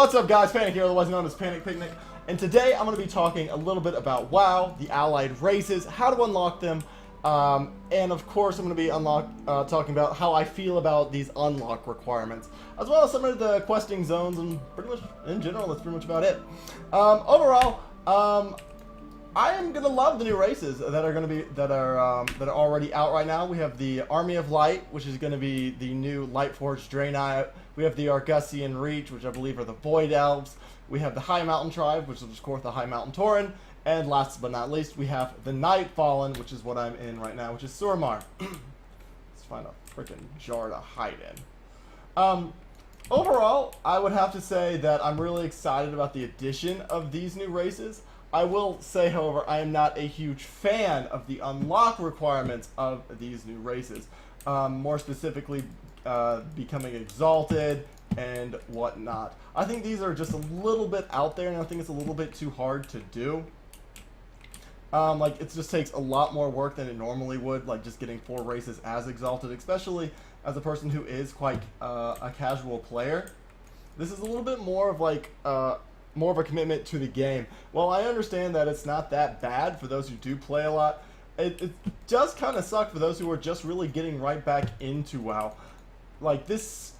What's up, guys? Panic here, otherwise known as Panic Picnic. And today I'm going to be talking a little bit about WoW, the allied races, how to unlock them, and of course I'm going to be talking about how I feel about these unlock requirements, as well as some of the questing zones, and pretty much in general that's pretty much about it. Overall, I am gonna love the new races that are already out right now. We have the Army of Light, which is gonna be the new Lightforged Draenei. We have the Argusian Reach, which I believe are the Void Elves. We have the High Mountain Tribe, which is of course the High Mountain Tauren. And last but not least, we have the Nightfallen, which is what I'm in right now, which is Suramar. Let's find a freaking jar to hide in. Overall, I would have to say that I'm really excited about the addition of these new races. I will say, however, I am not a huge fan of the unlock requirements of these new races. More specifically, becoming exalted and whatnot. I think these are just a little bit out there, and I think it's a little bit too hard to do. Like, it just takes a lot more work than it normally would, like just getting 4 races as exalted, especially as a person who is quite a casual player. This is a little bit more of like more of a commitment to the game. While I understand that it's not that bad for those who do play a lot, it does kind of suck for those who are just really getting right back into WoW. Like this,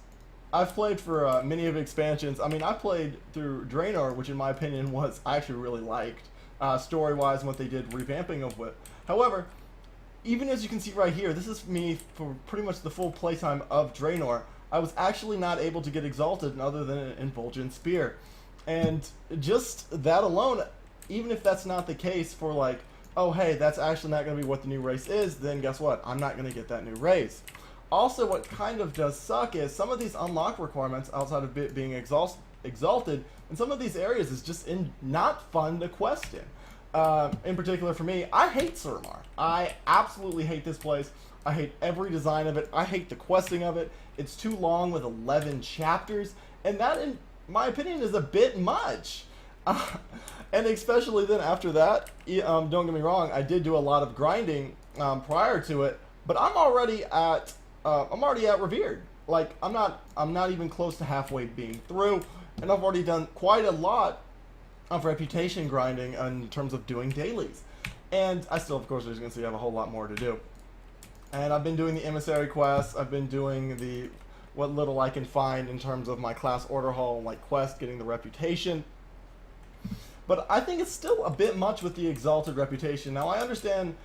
I've played for many of the expansions. I mean, I played through Draenor, which in my opinion was I actually really liked story-wise and what they did revamping of it. However, even as you can see right here, this is me for pretty much the full playtime of Draenor. I was actually not able to get exalted other than an Invulgent Spear. And just that alone, even if that's not the case for like, oh hey, that's actually not going to be what the new race is, then guess what? I'm not going to get that new race. Also, what kind of does suck is some of these unlock requirements outside of it being exalted in some of these areas is just not fun to quest in particular for me, I hate Suramar. I absolutely hate this place. I hate every design of it. I hate the questing of it. It's too long with 11 chapters, and that in my opinion is a bit much. And especially then after that, don't get me wrong, I did do a lot of grinding prior to it, but I'm already at Revered. Like I'm not even close to halfway being through, and I've already done quite a lot of reputation grinding in terms of doing dailies. And I still, of course, as you can see, have a whole lot more to do. And I've been doing the emissary quests. I've been doing the what little I can find in terms of my class order hall like quest, getting the reputation. But I think it's still a bit much with the exalted reputation. Now I understand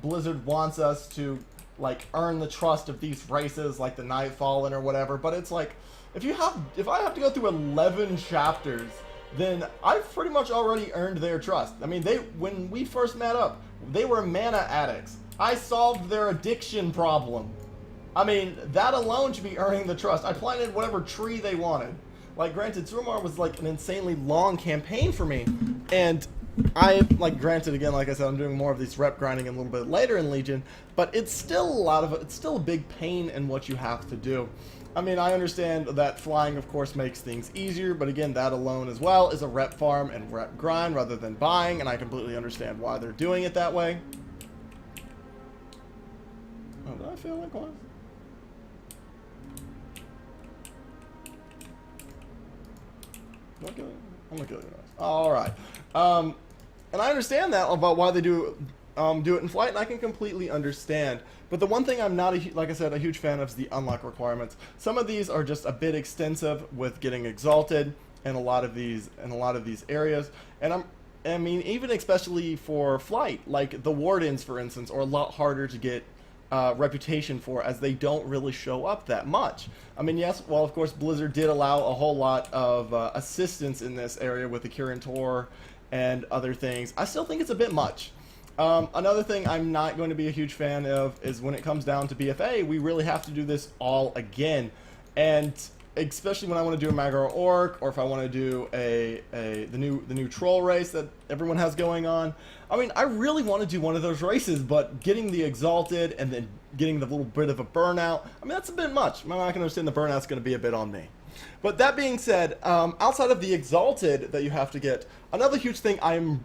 Blizzard wants us to like earn the trust of these races like the Nightfallen or whatever, but it's like if I have to go through 11 chapters, then I've pretty much already earned their trust. I mean, when we first met up, they were mana addicts. I solved their addiction problem. I mean, that alone should be earning the trust. I planted whatever tree they wanted. Like, granted, Suramar was like an insanely long campaign for me, and granted, again, like I said, I'm doing more of this rep grinding a little bit later in Legion, but it's still it's still a big pain in what you have to do. I mean, I understand that flying, of course, makes things easier, but again, that alone as well is a rep farm and rep grind rather than buying, and I completely understand why they're doing it that way. Oh, did I feel like one? I'm gonna kill you guys. Alright. And I understand that about why they do it in flight, and I can completely understand. But the one thing I'm not, like I said, a huge fan of is the unlock requirements. Some of these are just a bit extensive with getting exalted in a lot of these areas. And I mean, even especially for flight, like the Wardens, for instance, are a lot harder to get reputation for, as they don't really show up that much. I mean, yes, well, of course, Blizzard did allow a whole lot of assistance in this area with the Kirin Tor and other things. I still think it's a bit much. Another thing I'm not going to be a huge fan of is when it comes down to BFA, we really have to do this all again. And especially when I want to do a Magor Orc, or if I want to do the new troll race that everyone has going on. I mean, I really want to do one of those races, but getting the exalted and then getting the little bit of a burnout, I mean, that's a bit much. I'm not going to understand the burnout's going to be a bit on me. But that being said, outside of the exalted that you have to get, another huge thing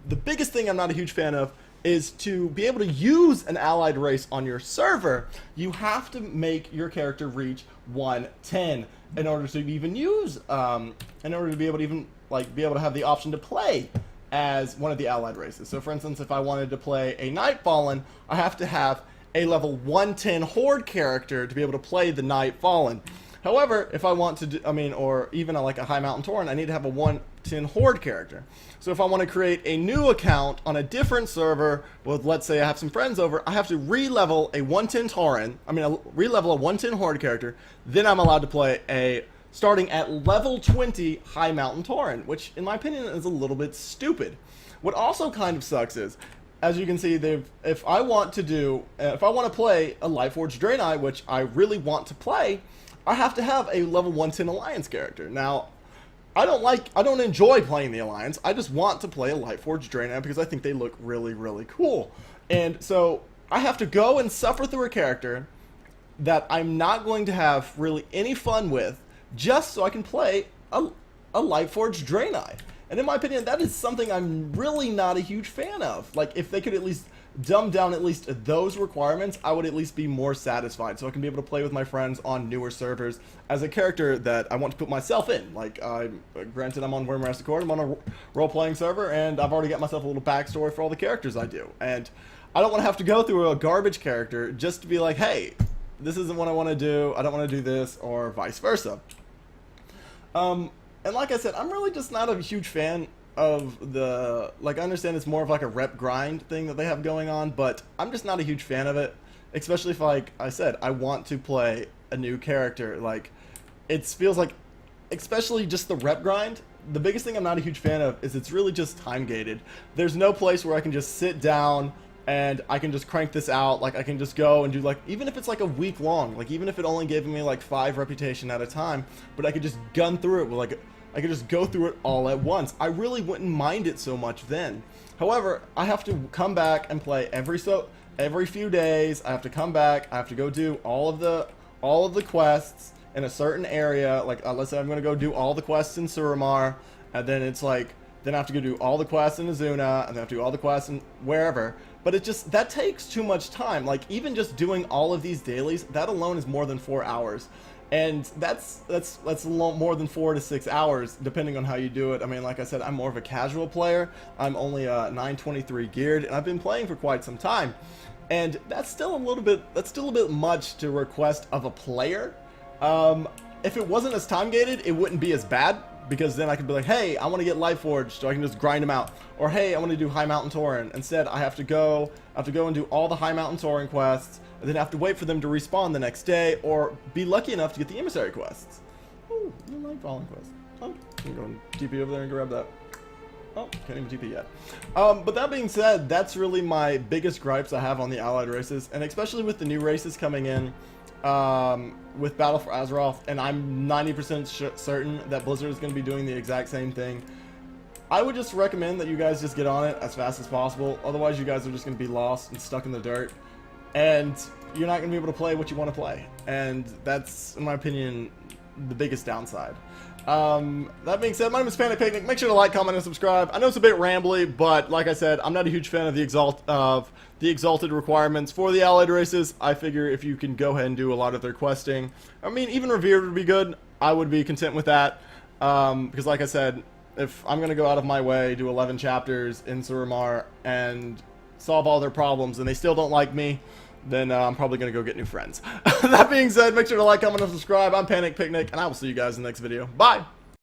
the biggest thing I'm not a huge fan of is to be able to use an allied race on your server, you have to make your character reach 110 in order to even use, in order to be able to even, like, be able to have the option to play as one of the allied races. So for instance, if I wanted to play a Nightfallen, I have to have a level 110 Horde character to be able to play the Nightfallen. However, if I want to do, or even like a High Mountain Tauren, I need to have a 110 Horde character. So if I want to create a new account on a different server with, let's say I have some friends over, I have to re-level a 110 Tauren, re-level a 110 Horde character, then I'm allowed to play starting at level 20 High Mountain Tauren, which in my opinion is a little bit stupid. What also kind of sucks is, as you can see, if I want to play a Lightforged Draenei, which I really want to play, I have to have a level 110 Alliance character. Now, I don't enjoy playing the Alliance. I just want to play a Lightforged Draenei because I think they look really, really cool. And so I have to go and suffer through a character that I'm not going to have really any fun with just so I can play a Lightforged Draenei. And in my opinion, that is something I'm really not a huge fan of. Like, if they could at least dumb down at least those requirements, I would at least be more satisfied, so I can be able to play with my friends on newer servers as a character that I want to put myself in. Like, granted, I'm on Wormmaster Court, I'm on a role-playing server, and I've already got myself a little backstory for all the characters I do. And I don't want to have to go through a garbage character just to be like, hey, this isn't what I want to do, I don't want to do this, or vice versa. And like I said, I'm really just not a huge fan of the, like, I understand it's more of like a rep grind thing that they have going on, but I'm just not a huge fan of it, especially if, like I said, I want to play a new character. Like, it feels like, especially just the rep grind, the biggest thing I'm not a huge fan of is it's really just time gated. There's no place where I can just sit down and I can just crank this out. Like, I can just go and do, like, even if it's like a week long, like, even if it only gave me like 5 reputation at a time, but I could just gun through it with, like, I could just go through it all at once. I really wouldn't mind it so much then. However, I have to come back and play every few days. I have to come back. I have to go do all of the quests in a certain area. Like, let's say I'm going to go do all the quests in Suramar, and then it's like, then I have to go do all the quests in Azuna, and then I have to do all the quests in wherever. But it just, that takes too much time. Like, even just doing all of these dailies, that alone is more than 4 hours. And that's a lot more than 4 to 6 hours, depending on how you do it. I mean, like I said, I'm more of a casual player. I'm only 923 geared, and I've been playing for quite some time. And that's still a bit much to request of a player. If it wasn't as time gated, it wouldn't be as bad, because then I could be like, hey, I want to get Lightforged, so I can just grind them out. Or hey, I want to do High Mountain Tauren. Instead, I have to go and do all the High Mountain Tauren quests, and then have to wait for them to respawn the next day, or be lucky enough to get the Emissary quests. Ooh, the Nightfallen quest. Oh, I'm going to TP over there and grab that. Oh, can't even TP yet. But that being said, that's really my biggest gripes I have on the allied races, and especially with the new races coming in, with Battle for Azeroth, and I'm 90% certain that Blizzard is going to be doing the exact same thing. I would just recommend that you guys just get on it as fast as possible. Otherwise, you guys are just going to be lost and stuck in the dirt, and you're not going to be able to play what you want to play. And that's, in my opinion, the biggest downside. That being said, my name is Panic Picnic. Make sure to like, comment, and subscribe. I know it's a bit rambly, but like I said, I'm not a huge fan of the exalted requirements for the allied races. I figure if you can go ahead and do a lot of their questing, I mean, even Revered would be good. I would be content with that, because like I said, if I'm going to go out of my way, do 11 chapters in Suramar, and solve all their problems, and they still don't like me, then I'm probably going to go get new friends. That being said, make sure to like, comment, and subscribe. I'm Panic Picnic, and I will see you guys in the next video. Bye!